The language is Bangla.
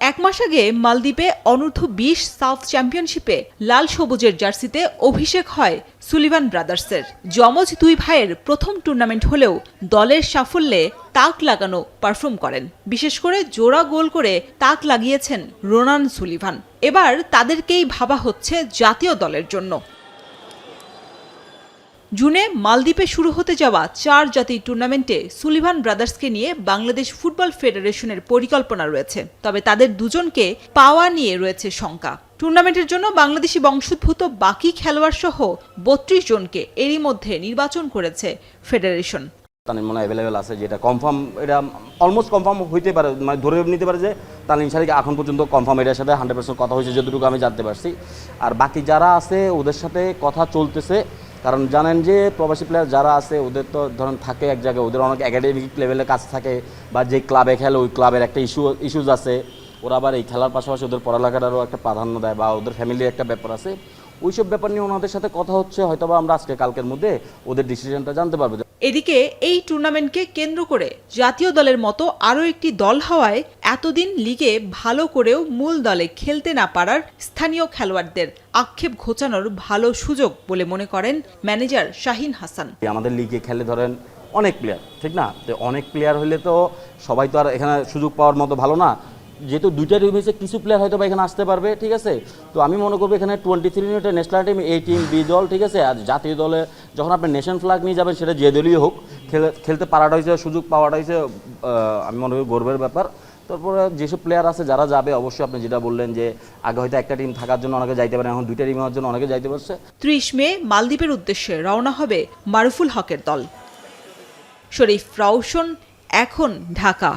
এক মাস আগে মালদ্বীপে অনূর্ধ্ব-20 সাউথ চ্যাম্পিয়নশিপে লাল সবুজের জার্সিতে অভিষেক হয় সুলিভান ব্রাদার্সের। যমজ দুই ভাইয়ের প্রথম টুর্নামেন্ট হলেও দলের সাফল্যে তাক লাগানো পারফর্ম করেন। বিশেষ করে জোড়া গোল করে তাক লাগিয়েছেন রোনান সুলিভান। এবার তাদেরকেই ভাবা হচ্ছে জাতীয় দলের জন্য। জুনে মালদ্বীপে শুরু হতে যাওয়া 4 জাতীয় টুর্নামেন্টে সুলিভান ব্রাদার্সকে নিয়ে বাংলাদেশ ফুটবল ফেডারেশনের পরিকল্পনা রয়েছে। তবে তাদের দুজনকে পাওয়া নিয়ে রয়েছে শঙ্কা। টুর্নামেন্টের জন্য বাংলাদেশি বংশোদ্ভূত বাকি খেলোয়াড় সহ 32 জনকে এরই মধ্যে নির্বাচন করেছে ফেডারেশন। তানিম মনে অ্যাভেলেবেল আছে, যেটা কনফার্ম, এটা অলমোস্ট কনফার্ম হইতে পারে, মানে ধরে নিতে পারে যে তানিম শারিক এখন পর্যন্ত কনফার্ম, এটার সাথে 100% কথা হয়েছে যতটুকু আমি জানতে পারছি। আর বাকি যারা আছে ওদের সাথে কথা চলতেছে, কারণ জানেন যে প্রবাসী প্লেয়ার যারা আছে ওদের তো ধরেন থাকে এক জায়গায়, ওদের অনেক একাডেমিক লেভেলের কাজ থাকে, বা যে ক্লাবে খেলে ওই ক্লাবের একটা ইস্যুজ আছে, ওরা আবার এই খেলার পাশাপাশি ওদের পড়ালেখাটারও একটা প্রাধান্য দেয়, বা ওদের ফ্যামিলির একটা ব্যাপার আছে। ওইসব ব্যাপার নিয়ে ওনাদের সাথে কথা হচ্ছে, হয়তোবা আমরা আজকে কালকের মধ্যে ওদের ডিসিশনটা জানতে পারবো। এদিকে এই টুর্নামেন্টকে কেন্দ্র করে জাতীয় দলের মতো আরও একটি দল হওয়ায় এতদিন লিগে ভালো করেও মূল দলে খেলতে না পারার স্থানীয় খেলোয়াড়দের আক্ষেপ ঘোচানোর ভালো সুযোগ বলে মনে করেন ম্যানেজার শাহিন হাসান। আমাদের লিগে খেলে ধরেন অনেক প্লেয়ার, ঠিক না? তো অনেক প্লেয়ার হলে তো সবাই তো আর এখানে সুযোগ পাওয়ার মতো ভালো না, যেহেতু দুইটা টিম হয়েছে কিছু প্লেয়ার হয়তো বা এখানে আসতে পারবে, ঠিক আছে? তো আমি মনে করবো এখানে 23 মিনিটের ন্যাশনাল টিম, এ টিম, বি দল, ঠিক আছে? আর জাতীয় দলে যখন আপনি নেশন ফ্ল্যাগ নিয়ে যাবেন, সেটা যে দলীয় হোক, খেলতে পারাটা হয়েছে, সুযোগ পাওয়াটা হয়েছে আমি মনে করি গর্বের ব্যাপার। তারপরে যেসব প্লেয়ার আছে যারা যাবে, অবশ্যই আপনি যেটা বললেন যে আগে হয়তো একটা টিম থাকার জন্য অনেকে যাইতে পারে, এখন দুইটা টিম হওয়ার জন্য অনেকে যাইতে পারছে। 30 মে মালদ্বীপের উদ্দেশ্যে রওনা হবে মারুফুল হকের দল। শরীফ রাউশন, এখন ঢাকা।